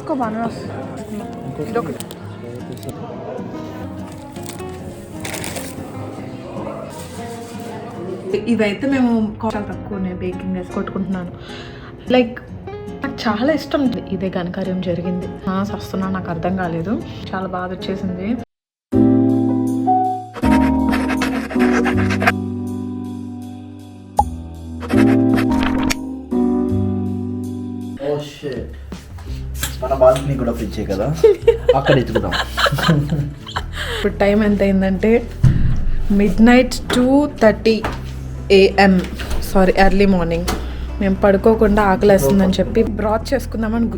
తీసుకో బాగానే వస్తుంది. ఇదొకటి ఇవైతే మేము చాలా తక్కువ బేకింగ్ వేసి కొట్టుకుంటున్నాను. లైక్ నాకు చాలా ఇష్టం. ఇదే ఘనకార్యం జరిగింది. వస్తున్నా నాకు అర్థం కాలేదు, చాలా బాధ వచ్చేసింది. మన బాల్కనీ కూడా పిచ్చే కదా, అక్కడ ఎత్తుకుదాం. ఇప్పుడు టైం ఎంత అయిందంటే midnight 2:30 AM, sorry early morning. మేము పడుకోకుండా ఆకలేస్తుందని చెప్పి బ్రాత్ చేసుకుందామని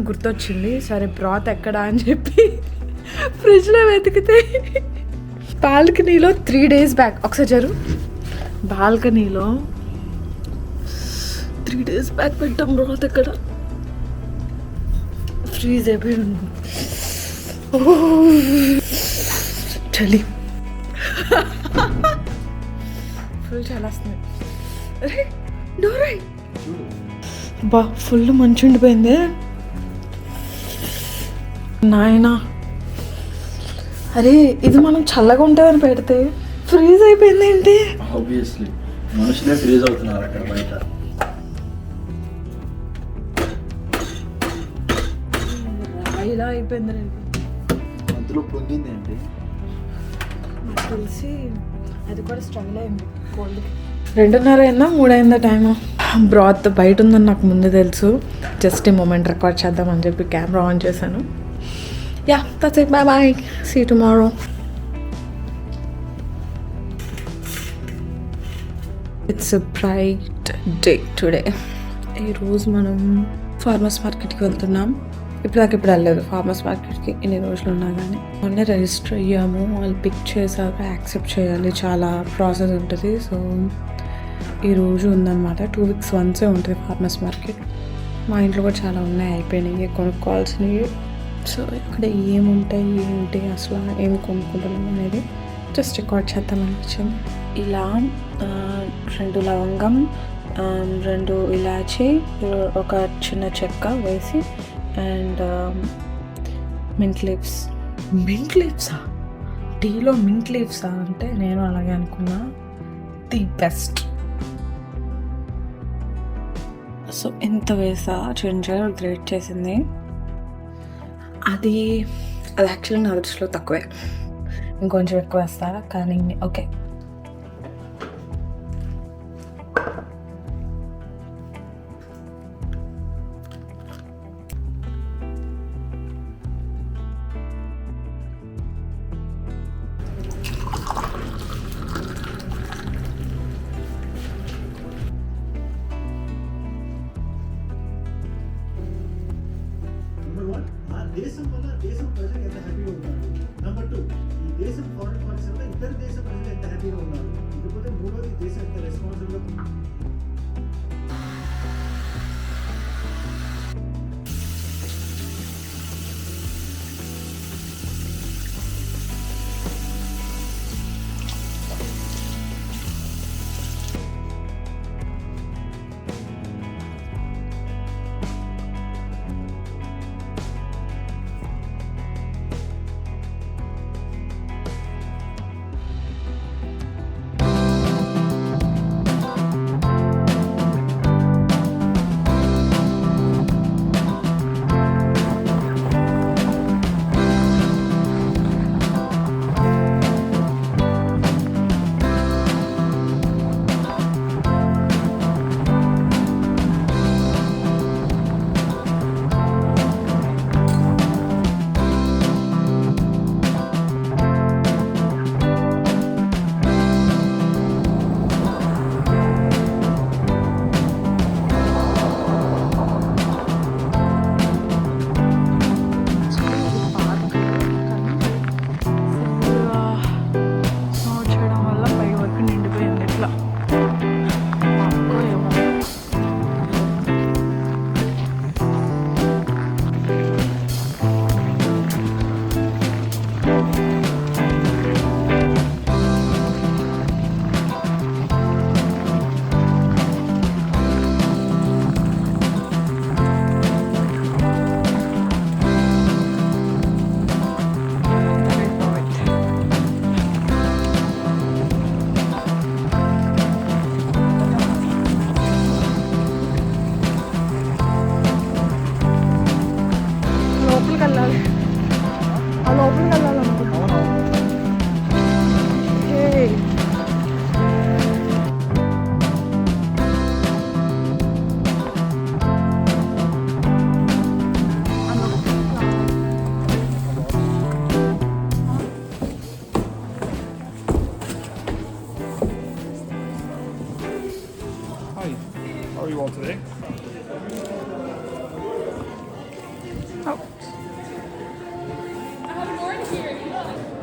గుర్తొచ్చింది. సరే బ్రాత్ ఎక్కడా అని చెప్పి ఫ్రిడ్జ్లో వెతికితే బాల్కనీలో 3 days బ్యాక్, ఒకసారి జరు, బాల్కనీలో 3 days బ్యాక్ పెట్టాం బ్రాత్. ఎక్కడ ఫ్రీజ్ అయిపోయి ఉంది. చలి ఫుల్ చాలా వస్తుంది. అరే డోరై బా, ఫుల్ మంచి ఉండిపోయింది నాయనా. అరే ఇది మనం చల్లగా ఉంటుందని పెడితే ఫ్రీజ్ అయిపోయింది ఏంటి? ఆబ్వియస్లీ మనుషులే ఫ్రీజ్ అవుతున్నారు అక్కడ బయట. ఇలా అయిపోయింది. అందులో పొంగింది ఏంటి నాకు తెలిసి అది కూడా స్ట్రగుల్ అయింది కోల్డ్. 2:30 అయిందా 3 అయిందా టైము? బ్రాత్ బయట ఉందని నాకు ముందే తెలుసు. జస్ట్ ఈ మూమెంట్ రికార్డ్ చేద్దామని చెప్పి కెమెరా ఆన్ చేశాను. Yeah that's it, bye bye, see you tomorrow. It's a bright day today. ఈరోజు మనం ఫార్మర్స్ మార్కెట్కి వెళ్తున్నాం. ఇప్పుడు వెళ్ళలేదు ఫార్మర్స్ మార్కెట్కి, ఇన్ని రోజులు ఉన్నా కానీ. మొన్నే రిజిస్టర్ అయ్యాము, వాళ్ళు పిక్ చేశాక యాక్సెప్ట్ చేయాలి, చాలా ప్రాసెస్ ఉంటుంది. సో ఈరోజు ఉందన్నమాట. 2 weeks once ఉంటుంది ఫార్మర్స్ మార్కెట్. మా ఇంట్లో కూడా చాలా ఉన్నాయి, అయిపోయినాయి కొనుక్కోవాల్సినవి. సో ఇక్కడ ఏముంటాయి ఏంటి అసలు ఏం కొనుక్కుంటున్నాం అనేది జస్ట్ రికార్డ్ చేద్దామని వచ్చింది. ఇలా 2 లవంగం, 2 ఇలాచి, ఒక చిన్న చెక్క వేసి, అండ్ మింట్ లీవ్స్. మింట్ లీవ్సా? టీలో మింట్ లీవ్సా అంటే నేను అలాగే అనుకున్నా. The best. సో ఎంత వేసా జింజర్ గ్రేట్ చేసింది. అది యాక్చువల్లీ నా దృష్టిలో తక్కువే, ఇంకొంచెం ఎక్కువ వేస్తా కానీ ఓకే. దేశం వల్ల దేశం ప్రజలు ఎంత హ్యాపీగా ఉన్నారు. నెంబర్ 2, ఈ దేశం ఫారెన్ పాలసీ వల్ల ఇతర దేశ ప్రజలు ఎంత హ్యాపీగా ఉన్నారు. ఇకపోతే 3వది దేశం ఎంత రెస్పాన్సిబుల్.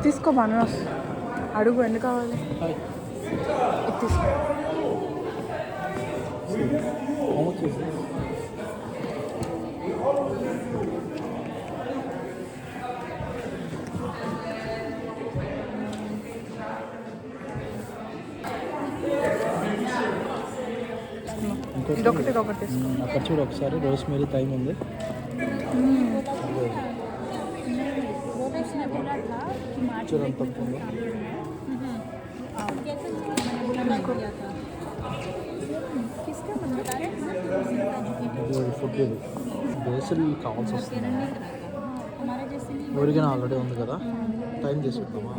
తీసుకో బాగానే వస్తుంది. అడుగు ఎన్ని కావాలి? ఇది తీసుకో. ఇదొకటి తీసుకో. అక్కడ చూడు ఒకసారి రోజ్ మేరీ టైం ఉంది. చూడండి తప్పకుండా ఫుడ్ బేసిల్ కావాల్సి వస్తుంది. ఒరిగిన ఆల్రెడీ ఉంది కదా, టైం తీసుకుందామా?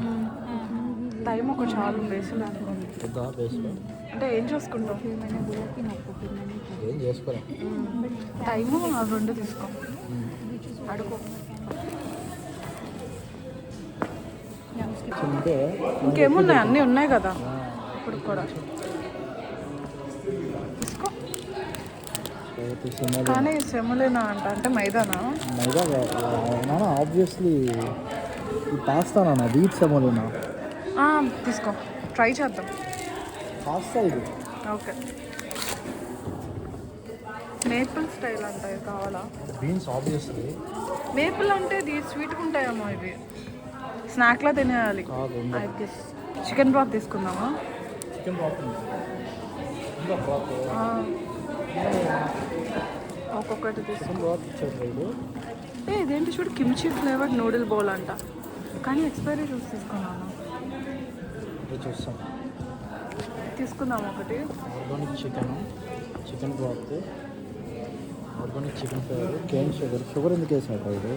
టైం ఒక చాలు బేసిల్ వద్దా బేస్లో అంటే ఏం చూసుకుంటాం? ఏం చేసుకోరా, టైము ఆ రెండు తీసుకో. అడుగు. అంటే ఇంకేమున్నాయి? అన్నీ ఉన్నాయి కదా ఇప్పుడు కూడా తీసుకో. కానీ సెమలేనా అంటే మైదానా? మైదా నాన్న ఆబ్వియస్లీ ఈ పాస్తా నాన్న, వీట్ సెమోలేనా? తీసుకో, ట్రై చేద్దాం. పాస్తా ఇది. ఓకే, మేపుల్ స్టైల్ అంటాయి కావాలా? Beans obviously. మేపుల్ అంటే ఇది స్వీట్గా ఉంటాయేమో, ఇవి స్నాక్లా తినేయాలి. కాదు, చికెన్ బ్రాత్ తీసుకుందామా? చికెన్ బ్రాత్ ఇంకా బ్రాత్ ఒక్కొక్కటి తీసుకుందాం. చికెన్ బ్రాత్ ఇచ్చారు. ఇదేంటి చూడు, కిమ్చి ఫ్లేవర్డ్ నూడిల్ బౌల్ అంట, కానీ ఎక్స్పైరీ చూసి తీసుకున్నాను. చూస్తాం, తీసుకుందాం ఒకటి. Organic chicken broth, organic chicken flavour, cane sugar ఎందుకు వేసాడు ఇది?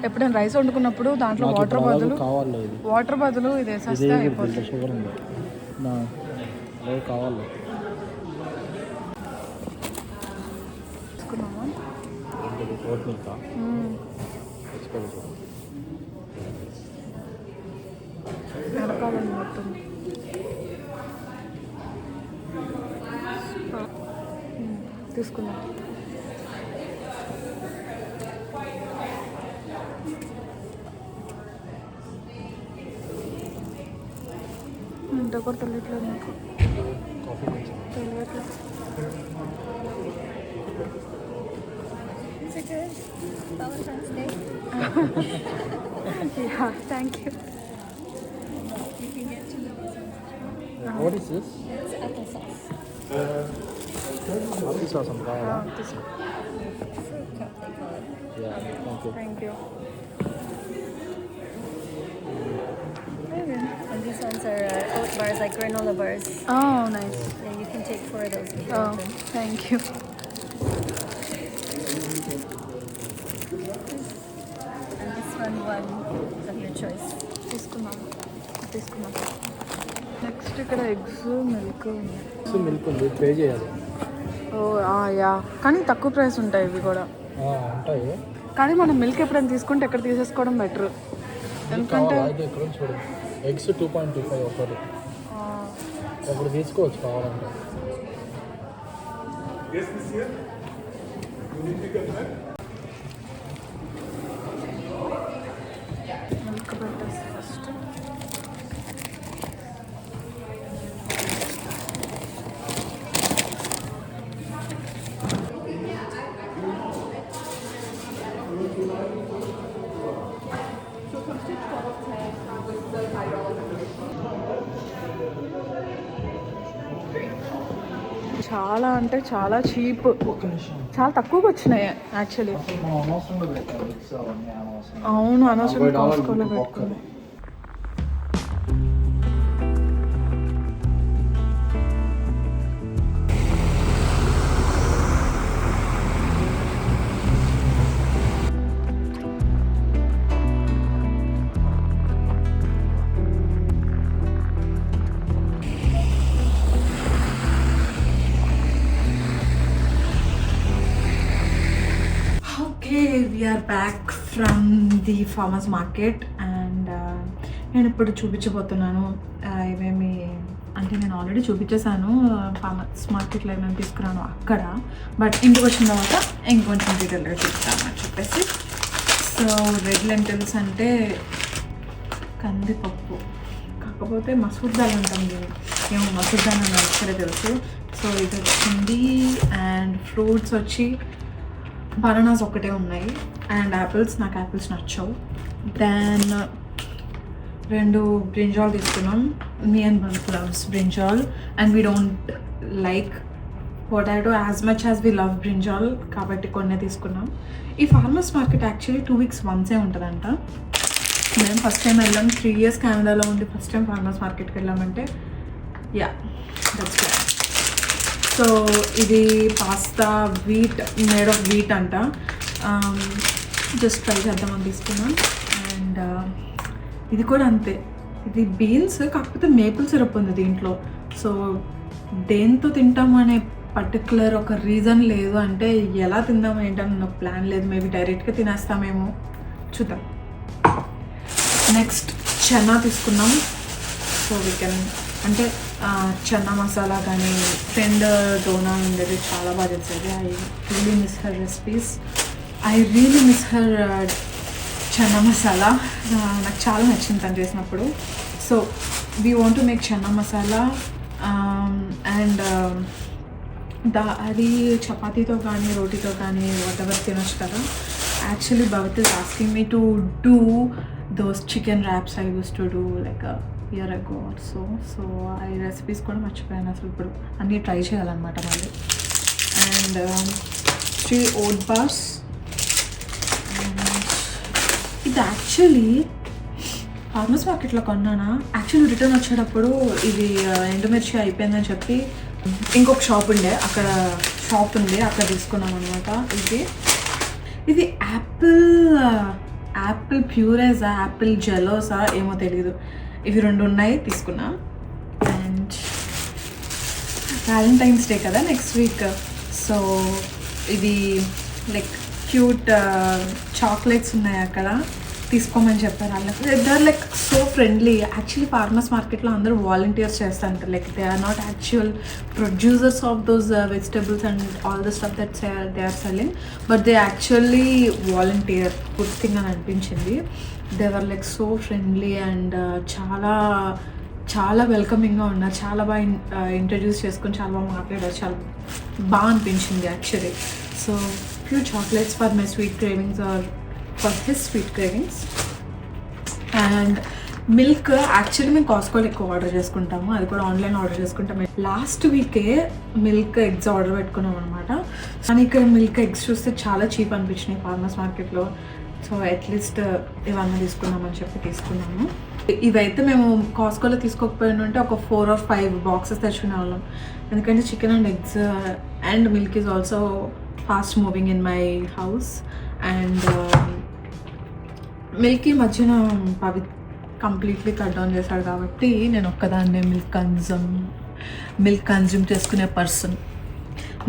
ఎప్పుడైనా రైస్ వండుకున్నప్పుడు దాంట్లో వాటర్ బదులు కావాలి, ఇది వాటర్ బదులు ఇది వేసేస్తే అయిపోతుంది. షుగర్ ఉంది నా కావాలి. తీసుకున్నామా? ఓట్ మిల్క్ వెనకాలని మొత్తం తీసుకుందాం. ఇంత కూడా తెలియట్లేదు నాకు, తెలియట్లేదు. Yeah, thank you. What is this? It's applesauce. Apple sauce and kavala. తీసుకో. Fruit cup, they call it. Yeah, thank you. Thank you. And these ones are oat bars, like granola bars. Oh, nice. Yeah, you can take 4 of those if you Oh, want them. thank you. And this one of your choice. తీసుకున్నాం. Next ఇక్కడ eggs milk ఉంది. Milk ఉంది, pay చేయాలి. Yeah, కానీ తక్కువ price ఉంటాయి ఇవి కూడా. ఉంటాయి, కానీ మనం మిల్క్ ఎప్పుడైనా తీసుకుంటే ఎక్కడ తీసేసుకోవడం బెటర్. ఎందుకంటే ఇక్కడ చూడు, ఎగ్స్ 2.25 ఒకటి, ఒకటి తీసుకోవచ్చు కావాలంటే. మిల్క్ పెట్టేసి ఫస్ట్. చాలా అంటే చాలా చీప్, చాలా తక్కువకి వచ్చినాయి యాక్చువల్లీ. అవును, అనవసరం కాస్కోలో పెట్టుకుంది. We are back from the farmers market and నేను ఇప్పుడు చూపించబోతున్నాను ఏమేమి అంటే నేను ఆల్రెడీ చూపించేసాను ఫార్మర్స్ మార్కెట్లో ఏమేమి తీసుకున్నాను అక్కడ, బట్ ఇంటికి వచ్చిన తర్వాత ఇంకొంచెం డీటెయిల్గా చూపిస్తాను అని చెప్పేసి. సో రెడ్ లెంటిల్స్ అంటే కందిపప్పు, కాకపోతే మసూర్ దాల్ అంటాం మేము, ఏమో మసూర్ దాల్ అని అక్కడే తెలుసు. సో ఇది వచ్చింది. అండ్ ఫ్రూట్స్ వచ్చి బనానాస్ ఒకటే ఉన్నాయి అండ్ యాపిల్స్. నాకు యాపిల్స్ నచ్చవు. దెన్ 2 బ్రింజాల్ తీసుకున్నాం. Me and one loves brinjal and we don't like potato as much as we love brinjal, కాబట్టి కొన్నే తీసుకున్నాం. ఈ farmers market actually 2 weeks once ఉంటుందంట. మేము ఫస్ట్ టైం వెళ్ళాం, 3 years కెనడాలో ఉండి ఫస్ట్ టైం ఫార్మర్స్ మార్కెట్కి వెళ్ళామంటే యా దట్స్ రైట్. సో ఇది pasta wheat, made of wheat అంట. జస్ట్ ట్రై చేద్దామని తీసుకున్నాం. అండ్ ఇది కూడా అంతే, ఇది బీన్స్, కాకపోతే మేపుల్ సిరప్ ఉంది దీంట్లో. సో దేంతో తింటాము అనే పర్టికులర్ ఒక రీజన్ లేదు, అంటే ఎలా తిందాము ఏంటని నాకు ప్లాన్ లేదు. మేబీ డైరెక్ట్గా తినేస్తామేమో, చూద్దాం. నెక్స్ట్ చన్నా తీసుకున్నాం. సో వీ కెన్, అంటే చన్నా మసాలా కానీ ఫ్రెండ్ డోనా ఉండేది, చాలా బాగా చేసేది. I really miss her recipes, I really miss her chana masala. నాకు చాలా నచ్చింది తను చేసినప్పుడు. So we want to make chana masala and అది చపాతీతో కానీ రోటీతో కానీ వాటెవర్ తినొచ్చు కదా. Actually Bhavat is asking me to do those chicken wraps I used to do like year ago or so. So ఆ రెసిపీస్ కూడా మర్చిపోయాను అసలు. ఇప్పుడు అన్నీ ట్రై చేయాలన్నమాట మళ్ళీ. And 3 oat bars. ఇది యాక్చువల్లీ ఫార్మర్స్ మార్కెట్లో కొన్నానా, యాక్చువల్లీ రిటర్న్ వచ్చేటప్పుడు ఇది ఎండుమిర్చి అయిపోయిందని చెప్పి ఇంకొక షాప్ ఉండే, అక్కడ షాప్ ఉంది, అక్కడ తీసుకున్నాం అనమాట. ఇది యాపిల్ ప్యూరేసా, యాపిల్ జెలోసా ఏమో తెలీదు. ఇవి 2 ఉన్నాయి, తీసుకున్నా. అండ్ వ్యాలంటైన్స్ డే కదా నెక్స్ట్ వీక్. సో ఇది లైక్ క్యూట్ చాక్లెట్స్ ఉన్నాయి అక్కడ, తీసుకోమని చెప్పారు వాళ్ళకి. They are like so friendly. Actually farmers మార్కెట్లో అందరూ వాలంటీర్స్ చేస్తుంటారు, like they are not actual producers of those vegetables and all the stuff that they are selling, but they actually volunteer. Good thing అని అనిపించింది. They were like so friendly and చాలా చాలా వెల్కమింగ్గా ఉన్నారు. చాలా బాగా ఇంట్రడ్యూస్ చేసుకొని చాలా బాగా మాట్లాడారు. చాలా బాగా అనిపించింది actually. So few chocolates for my sweet cravings or for his sweet cravings. And milk actually మేము కాస్కోలో ఎక్కువ ఆర్డర్ చేసుకుంటాము, అది కూడా ఆన్లైన్ ఆర్డర్ చేసుకుంటాము. లాస్ట్ వీకే మిల్క్ ఎగ్స్ ఆర్డర్ పెట్టుకున్నాం అనమాట. కానీ ఇక్కడ మిల్క్ ఎగ్స్ చూస్తే చాలా చీప్ అనిపించినాయి ఫార్మర్స్ మార్కెట్లో. సో అట్లీస్ట్ ఇవన్నీ తీసుకున్నామని చెప్పి తీసుకున్నాము. ఇవైతే మేము కాస్కోలో తీసుకోకపోయినా ఉంటే ఒక 4 or 5 boxes తెచ్చుకునే వాళ్ళం, ఎందుకంటే chicken and eggs and milk is also fast moving in my house. And milk ఈ మధ్యన కంప్లీట్లీ కట్ డౌన్ చేశాడు కాబట్టి నేను ఒక్కదాన్నే మిల్క్ కన్జ్యూమ్ చేసుకునే పర్సన్.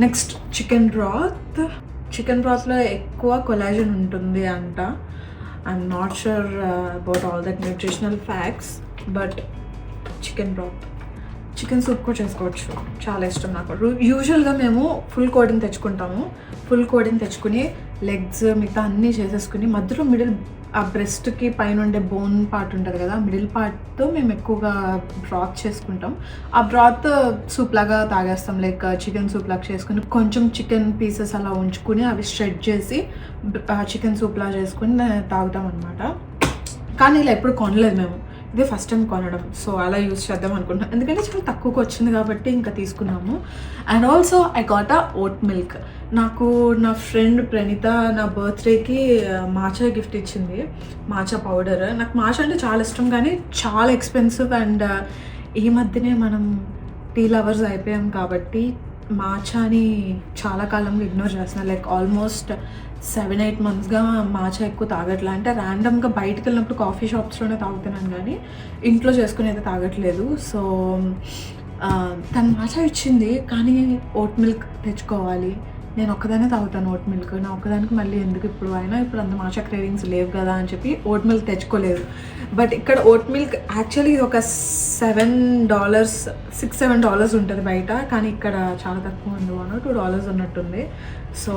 నెక్స్ట్ చికెన్ బ్రాత్లో ఎక్కువ కొలాజన్ ఉంటుంది అంట. I'm not sure about all that nutritional facts, but chicken soup కూడా చేసుకోవచ్చు, చాలా ఇష్టం నాకు. యూజువల్గా మేము ఫుల్ కోడిని తెచ్చుకుని లెగ్స్ మిగతా అన్నీ చేసేసుకుని మధ్యలో మిడిల్ ఆ బ్రెస్ట్కి పైన ఉండే బోన్ పార్ట్ ఉంటుంది కదా, మిడిల్ పార్ట్తో మేము ఎక్కువగా బ్రాత్ చేసుకుంటాం. ఆ బ్రాత్ సూప్ లాగా తాగేస్తాం, లైక్ చికెన్ సూప్ లాగా చేసుకుని కొంచెం చికెన్ పీసెస్ అలా ఉంచుకుని అవి స్ట్రెడ్ చేసి చికెన్ సూప్ లాగా చేసుకుని తాగుతాం అనమాట. కానీ ఇలా ఎప్పుడు కొనలేదు మేము, ఇదే ఫస్ట్ టైం కొనడం. సో అలా యూజ్ చేద్దాం అనుకుంటున్నాం, ఎందుకంటే చాలా తక్కువకి వచ్చింది కాబట్టి ఇంకా తీసుకున్నాము. And also I got vote milk. నాకు నా ఫ్రెండ్ ప్రణీత నా బర్త్డేకి మాచా గిఫ్ట్ ఇచ్చింది, మాచా పౌడర్. నాకు మాచా అంటే చాలా ఇష్టం, కానీ చాలా ఎక్స్పెన్సివ్. అండ్ ఈ మధ్యనే మనం టీ లవర్స్ అయిపోయాం కాబట్టి మాచాని చాలా కాలంగా ఇగ్నోర్ చేస్తున్నాను. లైక్ ఆల్మోస్ట్ 7-8 monthsగా మాచా ఎక్కువ తాగట్లే. అంటే ర్యాండమ్గా బయటకు వెళ్ళినప్పుడు కాఫీ షాప్స్లోనే తాగుతున్నాను, కానీ ఇంట్లో చేసుకుని అయితే తాగట్లేదు. సో తను మాచా ఇచ్చింది, కానీ ఓట్ మిల్క్ తెచ్చుకోవాలి. నేను ఒక్కదానే తాగుతాను ఓట్ మిల్క్, నా ఒక్కదానికి మళ్ళీ ఎందుకు ఇప్పుడు అంత మాచా క్రేవింగ్స్ లేవు కదా అని చెప్పి ఓట్ మిల్క్ తెచ్చుకోలేదు. బట్ ఇక్కడ ఓట్ మిల్క్ యాక్చువల్లీ ఒక $6-7 ఉంటుంది బయట, కానీ ఇక్కడ చాలా తక్కువ ఉంది, $1 or $2 ఉన్నట్టుంది. So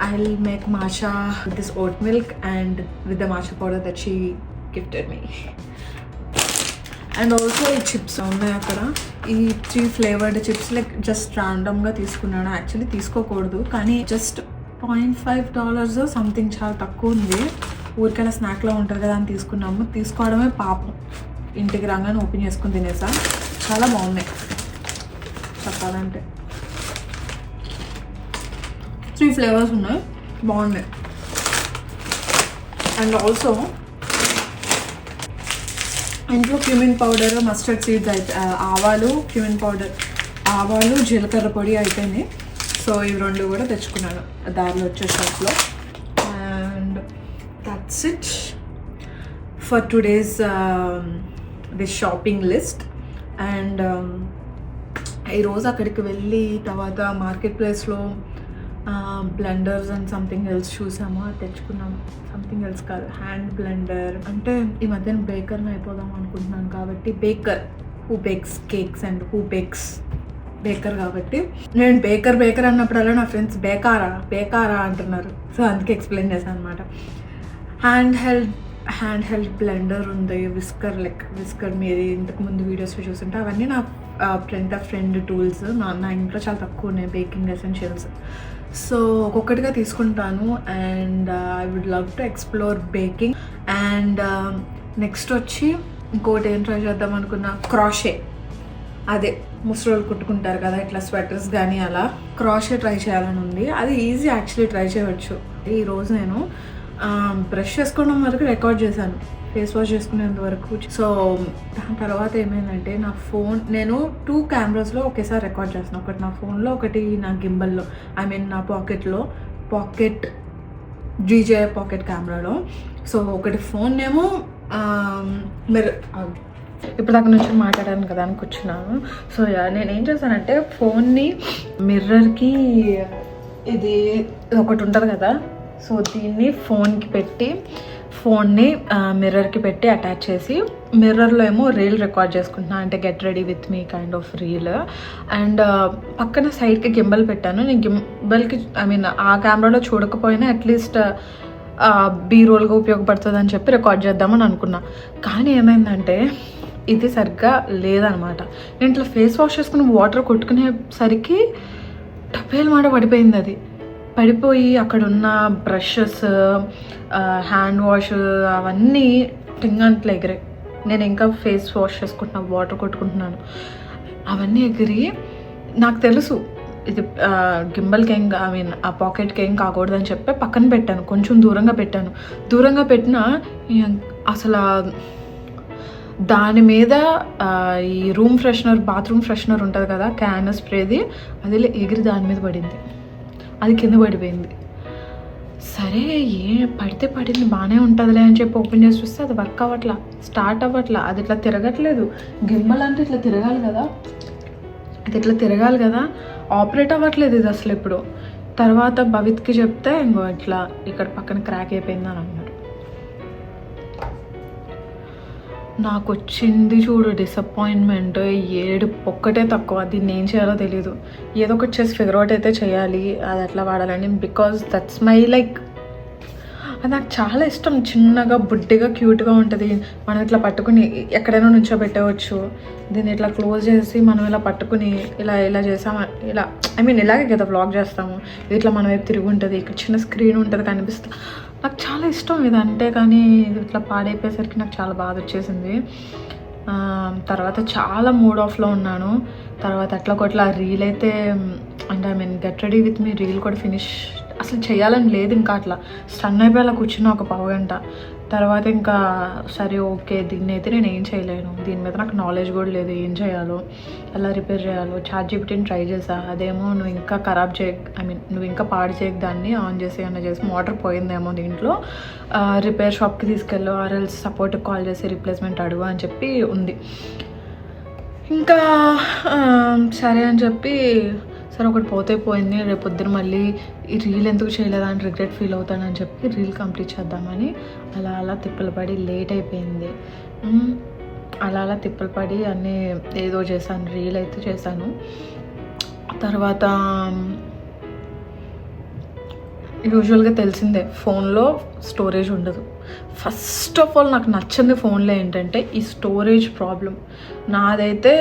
I'll make matcha with this oat milk and with the matcha powder that she gifted me. And also ఈ చిప్స్ ఉన్నాయి అక్కడ, ఈ 3 ఫ్లేవర్డ్ చిప్స్ లైక్ జస్ట్ ర్యాండమ్గా తీసుకున్నాను. యాక్చువల్లీ తీసుకోకూడదు కానీ జస్ట్ $0.5 సంథింగ్, చాలా తక్కువ ఉంది. ఊరికైనా స్నాక్లో ఉంటుంది కదా అని తీసుకున్నాము. తీసుకోవడమే పాపం, ఇంటికి రాగానే ఓపెన్ చేసుకుని తినేసా. చాలా బాగున్నాయి చెప్పాలంటే. 3 ఫ్లేవర్స్ ఉన్నాయి, బాగున్నాయి. అండ్ ఆల్సో ఇంట్లో క్యూమిన్ పౌడర్, మస్టర్డ్ సీడ్స్ అయితే, ఆవాలు, క్యూమిన్ పౌడర్, ఆవాలు, జీలకర్ర పొడి అయిపోయినాయి. సో ఇవి 2 కూడా తెచ్చుకున్నాను దారిలో వచ్చే షాప్లో. And that's it for today's this shopping list. And ఈరోజు అక్కడికి వెళ్ళి తర్వాత మార్కెట్ ప్లేస్లో బ్లెండర్స్ అండ్ సంథింగ్ ఎల్స్ చూసాము, అది తెచ్చుకున్నాము. సంథింగ్ ఎల్స్ కాదు, హ్యాండ్ బ్లెండర్. అంటే ఈ మధ్యన బేకర్ని అయిపోదాం అనుకుంటున్నాను కాబట్టి baker, who bakes cakes and who bakes baker కాబట్టి నేను బేకర్ అన్నప్పుడల్లా నా ఫ్రెండ్స్ బేకారా అంటున్నారు. సో అందుకే ఎక్స్ప్లెయిన్ చేశాను అనమాట. హ్యాండ్ హెల్డ్ బ్లెండర్ ఉంది, విస్కర్ మీరు ఇంతకుముందు వీడియోస్లో చూస్తుంటే అవన్నీ నా ఫ్రెండ్ టూల్స్. నా ఇంట్లో చాలా తక్కువ ఉన్నాయి బేకింగ్ ఎసెన్షియల్స్. సో ఒక్కొక్కటిగా తీసుకుంటాను. And I would love to explore baking. And next వచ్చి ఇంకోటి ఏం ట్రై చేద్దాం అనుకున్నా, క్రాషే. అదే ముసలోళ్ళు కుట్టుకుంటారు కదా ఇట్లా స్వెటర్స్ కానీ, అలా క్రాషే ట్రై చేయాలని ఉంది. అది ఈజీ యాక్చువల్లీ, ట్రై చేయవచ్చు. ఈరోజు నేను బ్రష్ చేసుకోవడం వరకు రికార్డ్ చేశాను, ఫేస్ వాష్ చేసుకునేంత వరకు. సో దాని తర్వాత ఏమైందంటే నా ఫోన్, నేను 2 కెమెరాస్లో ఒకేసారి రికార్డ్ చేస్తాను. ఒకటి నా ఫోన్లో, ఒకటి నా గింబల్లో, నా పాకెట్ DJI పాకెట్ కెమెరాలో. సో ఒకటి ఫోన్ ఏమో ఇప్పుడు దాకా నుంచి మాట్లాడాను కదా అని కూర్చున్నాను. సో నేను ఏం చేశానంటే ఫోన్ని మిర్రర్కి, ఇది ఒకటి ఉంటుంది కదా, సో దీన్ని ఫోన్ని మిర్రర్కి పెట్టి అటాచ్ చేసి, మిర్రర్లో ఏమో రీల్ రికార్డ్ చేసుకుంటున్నాను, అంటే get ready with me kind of reel. And పక్కన సైడ్కి గింబల్ పెట్టాను. నేను గింబల్కి ఆ కెమెరాలో చూడకపోయినా అట్లీస్ట్ బీరోల్గా ఉపయోగపడుతుంది అని చెప్పి రికార్డ్ చేద్దామని అనుకున్నా. కానీ ఏమైందంటే ఇది సరిగ్గా లేదనమాట. నేను ఇట్లా ఫేస్ వాష్ చేసుకుని వాటర్ కొట్టుకునేసరికి టపేల్ మాట పడిపోయింది. అది పడిపోయి అక్కడ ఉన్న బ్రషెస్, హ్యాండ్ వాష్ అవన్నీ టింగంట్లు ఎగిరాయి. నేను ఇంకా ఫేస్ వాష్ చేసుకుంటున్నాను, వాటర్ కొట్టుకుంటున్నాను, అవన్నీ ఎగిరి. నాకు తెలుసు ఇది గింబల్కి ఏం ఆ పాకెట్కి ఏం కాకూడదని చెప్పి పక్కన పెట్టాను, కొంచెం దూరంగా పెట్టినా అసలు దాని మీద ఈ బాత్రూమ్ ఫ్రెషనర్ ఉంటుంది కదా, క్యాన్ స్ప్రేది, అది ఎగిరి దాని మీద పడింది, అది కింద పడిపోయింది. సరే పడితే పడింది, బాగానే ఉంటుందిలే అని చెప్పి ఓపెన్ చేసి చూస్తే అది వర్క్ అవ్వట్లా, స్టార్ట్ అవ్వట్లా, అది ఇట్లా తిరగట్లేదు. గింబల్ అంటే ఇట్లా తిరగాలి కదా, ఆపరేట్ అవ్వట్లేదు ఇది అసలు. ఇప్పుడు తర్వాత భవిత్కి చెప్తే ఇంకో ఇట్లా ఇక్కడ పక్కన క్రాక్ అయిపోయింది అని అన్నాడు. నాకు వచ్చింది చూడు డిసప్పాయింట్మెంట్, ఒక్కటే తక్కువ. దీన్ని ఏం చేయాలో తెలీదు. ఏదో ఒకటి చేసి ఫిగర్ అవుట్ అయితే చేయాలి, అది ఎట్లా వాడాలని. బికాజ్ దట్స్ మై లైక్, అది నాకు చాలా ఇష్టం. చిన్నగా బుడ్డిగా క్యూట్గా ఉంటుంది. మనం ఇట్లా పట్టుకుని ఎక్కడైనా నుంచోబెట్టవచ్చు. దీన్ని ఇట్లా క్లోజ్ చేసి మనం ఇలా పట్టుకుని ఇలా చేసాము, ఇలా ఇలాగే కదా వ్లాగ్ చేస్తాము. ఇట్లా మన వైపు తిరిగి ఉంటుంది, ఇక్కడ చిన్న స్క్రీన్ ఉంటుంది కనిపిస్తుంది. నాకు చాలా ఇష్టం ఇది అంటే, కానీ ఇది ఇట్లా పాడైపోయేసరికి నాకు చాలా బాధ వచ్చేసింది. తర్వాత చాలా మూడ్ ఆఫ్లో ఉన్నాను. తర్వాత అట్లా రీల్ అయితే, అంటే get ready with me reel కూడా ఫినిష్ అసలు చేయాలని లేదు. ఇంకా అట్లా స్టన్ అయిపోయి అలా కూర్చున్నా ఒక పావుగంట. తర్వాత ఇంకా సరే ఓకే, దీన్ని అయితే నేను ఏం చేయలేను, దీని మీద నాకు నాలెడ్జ్ కూడా లేదు, ఏం చేయాలో, ఎలా రిపేర్ చేయాలో. చాట్‌జీపీటీని ట్రై చేసా, అదేమో నువ్వు ఇంకా నువ్వు ఇంకా పాడు చేయకు, దాన్ని ఆన్ చేసి మోటార్ పోయిందేమో దీంట్లో, రిపేర్ షాప్కి తీసుకెళ్ళు, ఆర్ఎల్స్ సపోర్ట్కి కాల్ చేసి రీప్లేస్మెంట్ అడుగు అని చెప్పి ఉంది. ఇంకా సరే అని చెప్పి, సరే ఒకటి పోతే పోయింది, రేపు పొద్దున మళ్ళీ ఈ రీల్ ఎందుకు చేయలేదని రిగ్రెట్ ఫీల్ అవుతానని చెప్పి రీల్ కంప్లీట్ చేద్దామని అలా తిప్పలు పడి లేట్ అయిపోయింది. అలా తిప్పలు పడి అన్నీ ఏదో చేశాను, రీల్ అయితే చేశాను. తర్వాత యూజువల్గా తెలిసిందే ఫోన్లో స్టోరేజ్ ఉండదు. ఫస్ట్ ఆఫ్ ఆల్ నాకు నచ్చింది ఫోన్లో ఏంటంటే ఈ స్టోరేజ్ ప్రాబ్లం. నాదైతే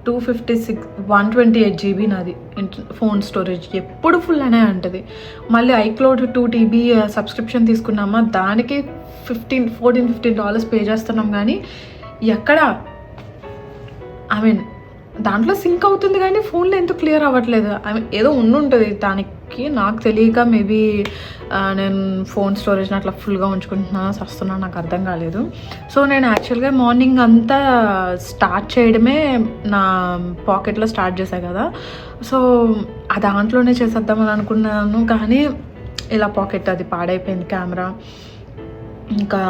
128 GB నాది ఫోన్ స్టోరేజ్, ఎప్పుడు ఫుల్ అనే ఉంటుంది. మళ్ళీ ఐక్లౌడ్ 2 TB సబ్స్క్రిప్షన్ తీసుకున్నామా, దానికి $14-15 పే చేస్తున్నాం. కానీ ఎక్కడ ఐ మీన్ దాంట్లో సింక్ అవుతుంది కానీ ఫోన్లో ఎందుకు క్లియర్ అవ్వట్లేదు. ఐ మీన్ ఏదో ఉంటుంది దానికి, నాకు తెలియక మేబీ నేను ఫోన్ స్టోరేజ్ని అట్లా ఫుల్గా వస్తున్నాను, నాకు అర్థం కాలేదు. సో నేను యాక్చువల్గా మార్నింగ్ అంతా స్టార్ట్ చేయడమే నా పాకెట్లో స్టార్ట్ చేశాను కదా, సో ఆ దాంట్లోనే చేసేద్దామని అనుకున్నాను. కానీ ఇలా పాకెట్ అది పాడైపోయింది కెమెరా. ఇంకా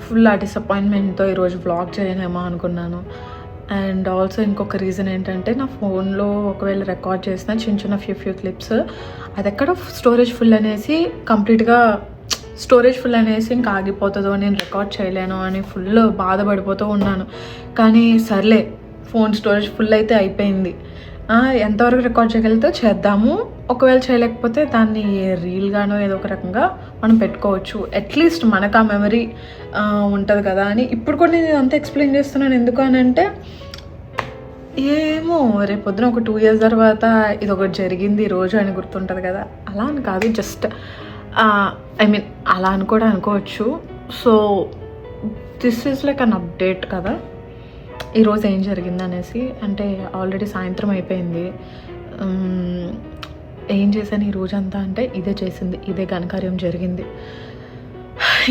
ఫుల్ ఆ డిసప్పాయింట్మెంట్తో ఈరోజు వ్లాగ్ చేయనేమో అనుకున్నాను. అండ్ ఆల్సో ఇంకొక రీజన్ ఏంటంటే నా ఫోన్లో ఒకవేళ రికార్డ్ చేసిన చిన్న ఫ్యూ క్లిప్స్ అది ఎక్కడ స్టోరేజ్ ఫుల్ అనేసి కంప్లీట్గా స్టోరేజ్ ఫుల్ అనేసి ఇంకా ఆగిపోతుందో, నేను రికార్డ్ చేయలేను అని ఫుల్ బాధపడిపోతూ ఉన్నాను. కానీ సర్లే, ఫోన్ స్టోరేజ్ ఫుల్ అయితే అయిపోయింది, ఎంతవరకు రికార్డ్ చేయగలిగితే చేద్దాము. ఒకవేళ చేయలేకపోతే దాన్ని రీల్గానో ఏదో ఒక రకంగా మనం పెట్టుకోవచ్చు, అట్లీస్ట్ మనకు ఆ మెమరీ ఉంటుంది కదా అని. ఇప్పుడు కూడా నేను అంతా ఎక్స్ప్లెయిన్ చేస్తున్నాను ఎందుకు అని అంటే, ఏమో రేపు పొద్దున ఒక 2 years తర్వాత ఇది ఒకటి జరిగింది ఈరోజు అని గుర్తుంటుంది కదా, అలా అని కాదు, జస్ట్ ఐ మీన్ అలా అని కూడా అనుకోవచ్చు. So this is like an update కదా, ఈరోజు ఏం జరిగింది అనేసి. అంటే ఆల్రెడీ సాయంత్రం అయిపోయింది. ఏం చేశాను ఈ రోజంతా అంటే ఇదే ఘనకార్యం జరిగింది.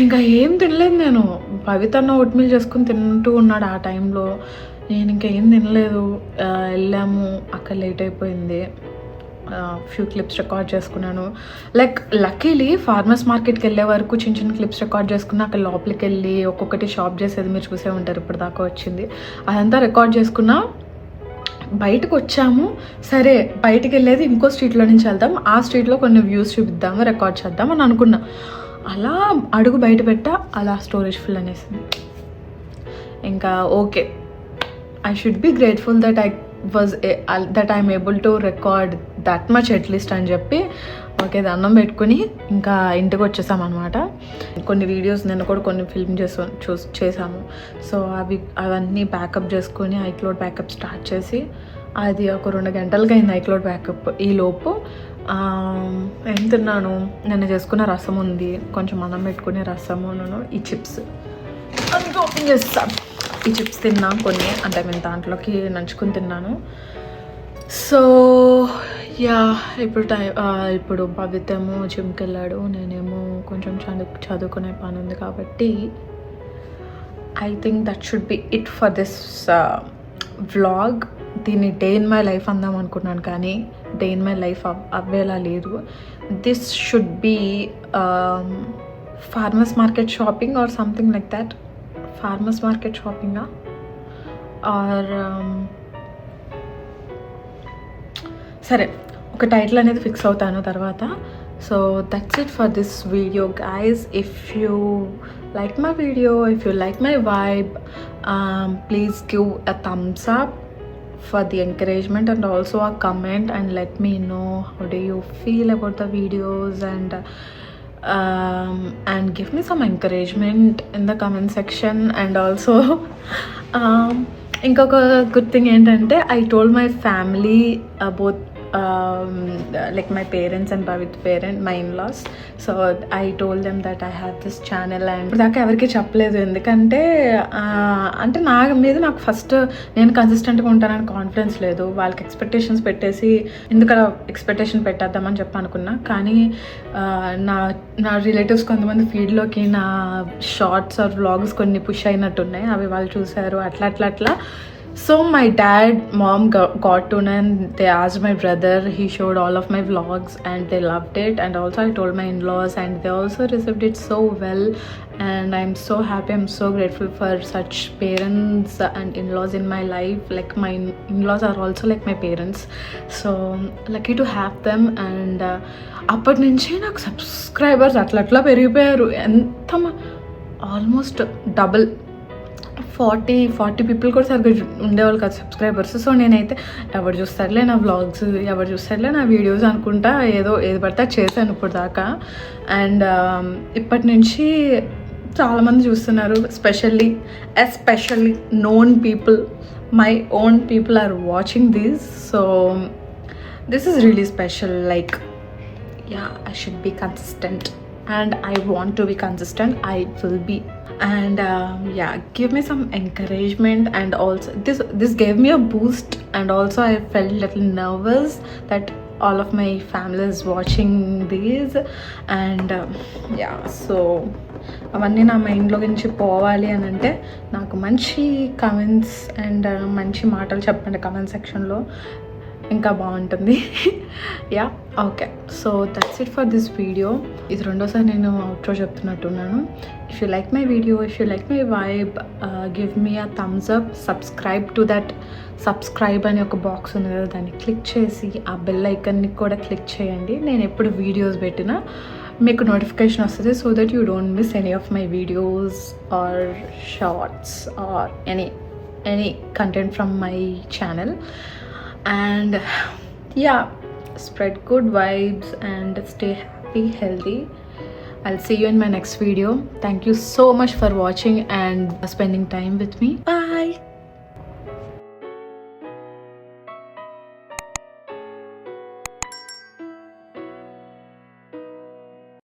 ఇంకా ఏం తినలేదు నేను. పవిత్రన్న ఓట్మీల్ చేసుకుని తింటూ ఉన్నాడు ఆ టైంలో, నేను ఇంకా ఏం తినలేదు. వెళ్ళాము, అక్కడ లేట్ అయిపోయింది. ఫ్యూ క్లిప్స్ రికార్డ్ చేసుకున్నాను. లైక్ లక్కీలీ ఫార్మర్స్ మార్కెట్కి వెళ్ళే వరకు చిన్న క్లిప్స్ రికార్డ్ చేసుకున్నా. అక్కడ లోపలికి వెళ్ళి ఒక్కొక్కటి షాప్ చేసేది మీరు చూసే ఉంటారు, ఇప్పుడు దాకా వచ్చింది. అదంతా రికార్డ్ చేసుకున్నా. బయటకు వచ్చాము, సరే బయటికి వెళ్ళేది ఇంకో స్ట్రీట్లో నుంచి వెళ్దాం, ఆ స్ట్రీట్లో కొన్ని వ్యూస్ చూపిద్దాము, రికార్డ్ చేద్దాం అని అనుకున్నా. అలా అడుగు బయట పెట్టా, అలా స్టోరేజ్ ఫుల్ అనేసింది. ఇంకా okay, I should be grateful that I'm able to record that much at least అని చెప్పి ఓకే దండం పెట్టుకుని ఇంకా ఇంటికి వచ్చేసామన్నమాట. కొన్ని వీడియోస్ నేను కూడా కొన్ని ఫిల్మ్ చేసాము. సో అవన్నీ బ్యాకప్ చేసుకొని ఐక్లౌడ్ బ్యాకప్ స్టార్ట్ చేసి అది ఒక 2 గంటలకి అయింది ఐక్లౌడ్ బ్యాకప్. ఈలోపు ఏం తిన్నాను, నిన్న చేసుకున్న రసం ఉంది, కొంచెం అన్నం పెట్టుకునే రసము, ఈ చిప్స్ అది ఓపెన్ చేస్తాను. ఈ చిప్స్ తిన్నా కొన్ని, అంటే నేను దాంట్లోకి నంచుకుని తిన్నాను. సో యా, ఇప్పుడు పవిత్రము జిమ్కి వెళ్ళాడు, నేనేమో కొంచెం చదువుకునే పని ఉంది కాబట్టి I think that should be it for this vlog. దీన్ని డే ఇన్ మై లైఫ్ అందాం అనుకున్నాను కానీ డే ఇన్ మై లైఫ్ అవ్వేలా లేదు. This should be farmers market shopping or something like that. Farmers market షాపింగా ఆర్ సరే, ఒక టైటిల్ అనేది ఫిక్స్ అవుతాను తర్వాత. So that's it for this video guys. If you like my video, if you like my vibe, please give a thumbs up for the encouragement and also a comment and let me know how do you feel about the videos and give me some encouragement in the comment section. And also ఇంకొక good thing ఏంటంటే I told my family about like my parents and Bhavit parent, my in-laws. So I told them that I have this channel and దాకా ఎవరికి చెప్పలేదు. ఎందుకంటే అంటే నా మీద నాకు ఫస్ట్ నేను కన్సిస్టెంట్గా ఉంటానని కాన్ఫిడెన్స్ లేదు. వాళ్ళకి ఎక్స్పెక్టేషన్స్ పెట్టేసి ఎందుకు ఎక్స్పెక్టేషన్ పెట్టేద్దామని చెప్పి అనుకున్నా. కానీ నా రిలేటివ్స్ కొంతమంది ఫీడ్లోకి నా షార్ట్స్ ఆర్ వ్లాగ్స్ కొన్ని పుష్ అయినట్టున్నాయి, అవి వాళ్ళు చూసారు. అట్లా So my dad, mom got to know and they asked my brother. He showed all of my vlogs and they loved it. And also I told my in-laws and they also received it so well. And I'm so happy, I'm so grateful for such parents and in-laws in my life. Like my in-laws are also like my parents. So lucky to have them. And అప్పటి నుంచి నాకు subscribers అట్లా పెరిగిపోయారు. ఎంత almost double 40 people కూడా సరిగ్గా ఉండేవాళ్ళు కాదు subscribers. So నేనైతే ఎవరు చూస్తారులే నా వ్లాగ్స్, ఎవరు చూస్తారులే నా వీడియోస్ అనుకుంటా ఏది పడితే అది చేశాను ఇప్పుడు దాకా. అండ్ ఇప్పటి నుంచి చాలామంది చూస్తున్నారు, especially known people, my own people are watching this. So this is really special. Like I should be consistent and I want to be consistent. I will be. And give me some encouragement. And also this gave me a boost, and also I felt little nervous that all of my family is watching these. And so అవన్నీ నా మైండ్లో నుంచి పోవాలి అని అంటే నాకు మంచి comments and మంచి మాటలు చెప్పండి కమెంట్ సెక్షన్లో, ఇంకా బాగుంటుంది. Okay, so that's it for this video. ఇది రెండోసారి నేను అవుట్రో చెప్తున్నట్టున్నాను. If you like my video, if you like my vibe, give me a thumbs up, subscribe అనే ఒక బాక్స్ ఉంది కదా, దాన్ని క్లిక్ చేసి ఆ బెల్ ఐకన్ని కూడా క్లిక్ చేయండి. నేను ఎప్పుడు వీడియోస్ పెట్టినా మీకు నోటిఫికేషన్ వస్తుంది, so that you don't miss any of my videos or shorts or any content from my channel. And spread good vibes and stay happy, healthy. I'll see you in my next video. Thank you so much for watching and spending time with me. Bye.